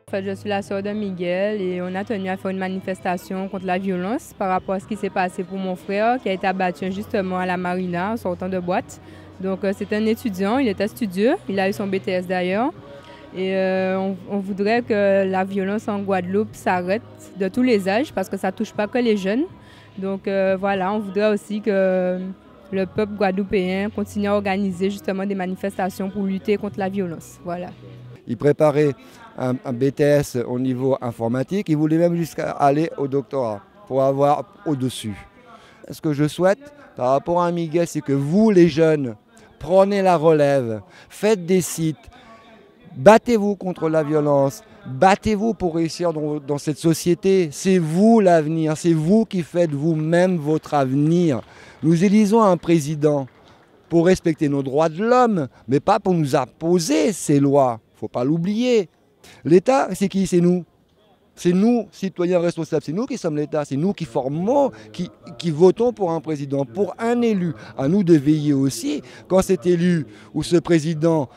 En fait, je suis la sœur de Miguel et on a tenu à faire une manifestation contre la violence par rapport à ce qui s'est passé pour mon frère qui a été abattu justement à la marina en sortant de boîte. Donc c'est un étudiant, il était studieux, il a eu son BTS d'ailleurs. Et on voudrait que la violence en Guadeloupe s'arrête de tous les âges parce que ça ne touche pas que les jeunes. Donc voilà, on voudrait aussi que le peuple guadeloupéen continue à organiser justement des manifestations pour lutter contre la violence. Voilà. Il préparait un BTS au niveau informatique, il voulait même jusqu'à aller au doctorat pour avoir au-dessus. Ce que je souhaite par rapport à Miguel, c'est que vous les jeunes, prenez la relève, faites des sites, battez-vous contre la violence, battez-vous pour réussir dans cette société. C'est vous l'avenir, c'est vous qui faites vous-même votre avenir. Nous élisons un président pour respecter nos droits de l'homme, mais pas pour nous imposer ces lois. Il ne faut pas l'oublier. L'État, c'est qui? C'est nous. C'est nous, citoyens responsables, c'est nous qui sommes l'État, c'est nous qui formons, qui votons pour un président, pour un élu. À nous de veiller aussi, quand cet élu ou ce président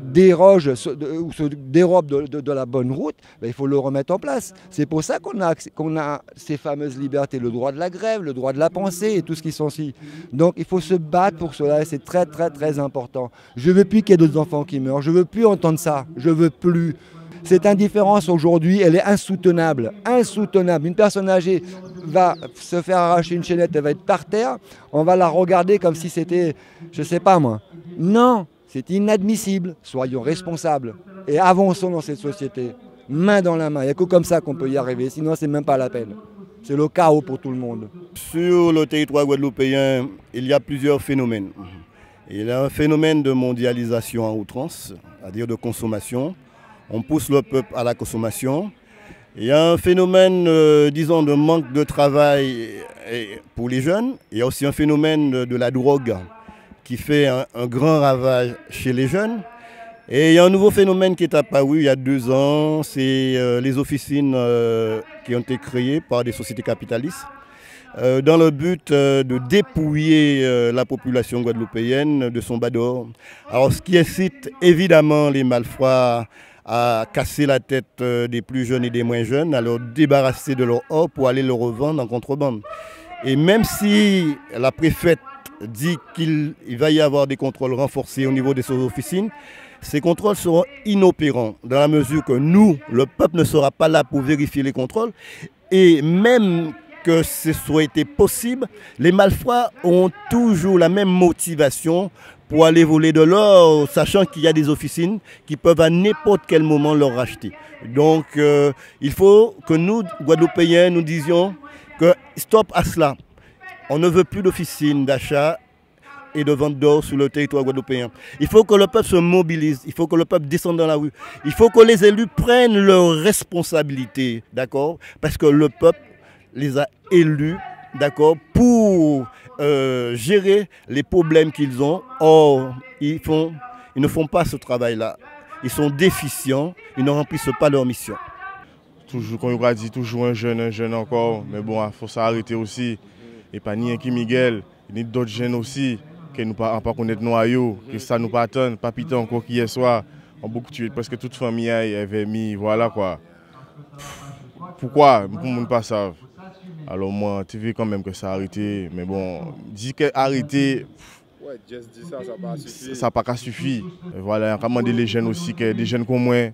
déroge ou se dérobe de la bonne route, ben, il faut le remettre en place. C'est pour ça qu'on a ces fameuses libertés, le droit de la grève, le droit de la pensée et tout ce qui s'ensuit. Donc il faut se battre pour cela et c'est très très très important. Je ne veux plus qu'il y ait d'autres enfants qui meurent, je ne veux plus entendre ça, je ne veux plus. Cette indifférence aujourd'hui, elle est insoutenable, insoutenable. Une personne âgée va se faire arracher une chaînette, elle va être par terre, on va la regarder comme si c'était, je ne sais pas moi. Non, c'est inadmissible. Soyons responsables et avançons dans cette société, main dans la main. Il n'y a que comme ça qu'on peut y arriver, sinon c'est même pas la peine. C'est le chaos pour tout le monde. Sur le territoire guadeloupéen, il y a plusieurs phénomènes. Il y a un phénomène de mondialisation à outrance, c'est-à-dire de consommation. On pousse le peuple à la consommation. Il y a un phénomène, disons, de manque de travail pour les jeunes. Il y a aussi un phénomène de la drogue qui fait un grand ravage chez les jeunes. Et il y a un nouveau phénomène qui est apparu il y a 2 ans, c'est les officines qui ont été créées par des sociétés capitalistes dans le but de dépouiller la population guadeloupéenne de son bador. Alors ce qui incite évidemment les malfrats à casser la tête des plus jeunes et des moins jeunes, à leur débarrasser de leur or pour aller le revendre en contrebande. Et même si la préfète dit qu'il va y avoir des contrôles renforcés au niveau de ces officines, ces contrôles seront inopérants dans la mesure que nous, le peuple, ne sera pas là pour vérifier les contrôles. Et même que ce soit été possible, les malfrats ont toujours la même motivation pour aller voler de l'or, sachant qu'il y a des officines qui peuvent à n'importe quel moment leur racheter. Donc il faut que nous, Guadeloupéens, nous disions que stop à cela. On ne veut plus d'officines d'achat et de vente d'or sur le territoire guadeloupéen. Il faut que le peuple se mobilise, il faut que le peuple descende dans la rue, il faut que les élus prennent leurs responsabilités, d'accord? Parce que le peuple les a élus, d'accord, pour gérer les problèmes qu'ils ont. Or, ils ne font pas ce travail-là. Ils sont déficients, ils ne remplissent pas leur mission. Toujours, comme on dit, toujours un jeune encore, mais bon, il faut s'arrêter aussi. Et pas ni un qui Miguel, ni d'autres jeunes aussi, que nous ne pas connaître noyau, que ça nous pas attendre, pas piter encore qu'hier soir, on a beaucoup tué, parce que toute famille avait mis, voilà quoi. Pourquoi? Pour ne pas savent. Alors moi, tu veux quand même que ça arrête, mais bon, dis que arrêter, ouais, just dis ça, ça n'a pas suffi. Ça n'a pas suffi. Voilà, on demande les jeunes aussi, que des jeunes comme moi,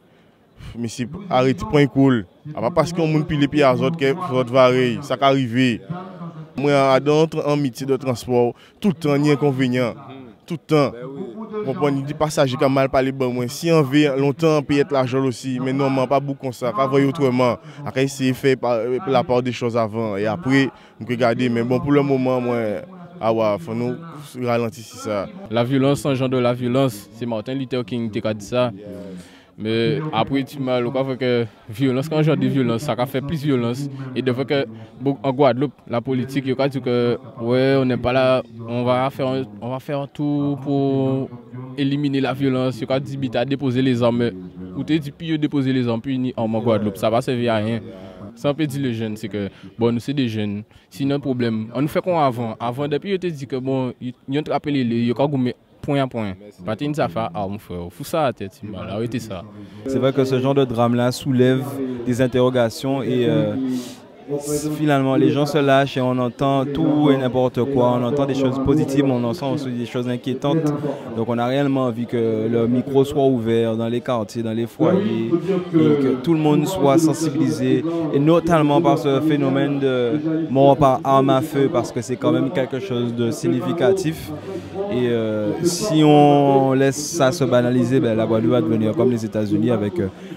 mais si arrêter, point cool. Pas parce qu'on ne pile les pieds à autres que votre varie, ça peut arriver. Moi, dans un métier de transport, tout le temps, il y a inconvénient. Tout le temps. On dit passager qui a mal parlé, si on veut longtemps payer l'argent aussi, mais non, pas beaucoup comme ça, on va autrement. Après, essayer de faire la part des choses avant et après, on peut regarder. Mais bon, pour le moment, moi, il faut nous ralentir ça. La violence, sans genre de la violence, c'est Martin Luther King qui a dit ça. Mais après, tu m'as fait que violence, quand j'ai des violences, ça a fait plus de violence. Et de fait que en Guadeloupe, la politique, il a dit que ouais, on n'est pas là, on va faire tout pour éliminer la violence. Il a dit à déposer les armes. Ou tu dis puis déposer les armes puis en Guadeloupe, ça va servir à rien. Ça peut dire les jeunes, c'est que bon, nous c'est des jeunes. Sinon un problème, on nous fait comme avant. Avant depuis, je te dis que bon, ils ont rappelé les, il y a point à point. Patine ça fait mon frère, faut ça à la tête, arrêtez ça. C'est vrai que ce genre de drame-là soulève des interrogations et finalement les gens se lâchent et on entend tout et n'importe quoi, on entend des choses positives, mais on entend aussi des choses inquiétantes. Donc on a réellement envie que le micro soit ouvert dans les quartiers, dans les foyers, et que tout le monde soit sensibilisé, et notamment par ce phénomène de mort par arme à feu, parce que c'est quand même quelque chose de significatif. Et si on laisse ça se banaliser, ben, la Guadeloupe va devenir comme les États-Unis avec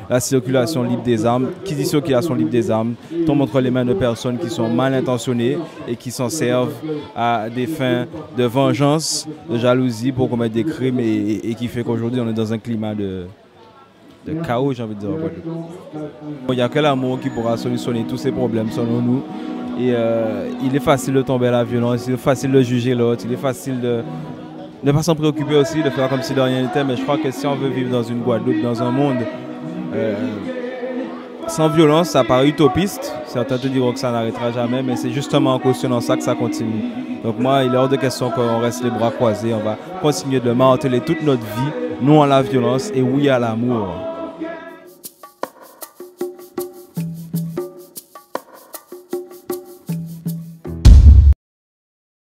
la circulation libre des armes. Qui dit circulation libre des armes tombe entre les mains de personnes qui sont mal intentionnées et qui s'en servent à des fins de vengeance, de jalousie pour commettre des crimes et qui fait qu'aujourd'hui on est dans un climat de chaos, j'ai envie de dire. Il n'y a que l'amour qui pourra solutionner tous ces problèmes selon nous. Et il est facile de tomber à la violence, il est facile de juger l'autre, il est facile de ne pas s'en préoccuper aussi, de faire comme si de rien n'était. Mais je crois que si on veut vivre dans une Guadeloupe, dans un monde sans violence, ça paraît utopiste. Certains te diront que ça n'arrêtera jamais, mais c'est justement en cautionnant ça que ça continue. Donc moi, il est hors de question qu'on reste les bras croisés. On va continuer de marteler toute notre vie, non à la violence et oui à l'amour.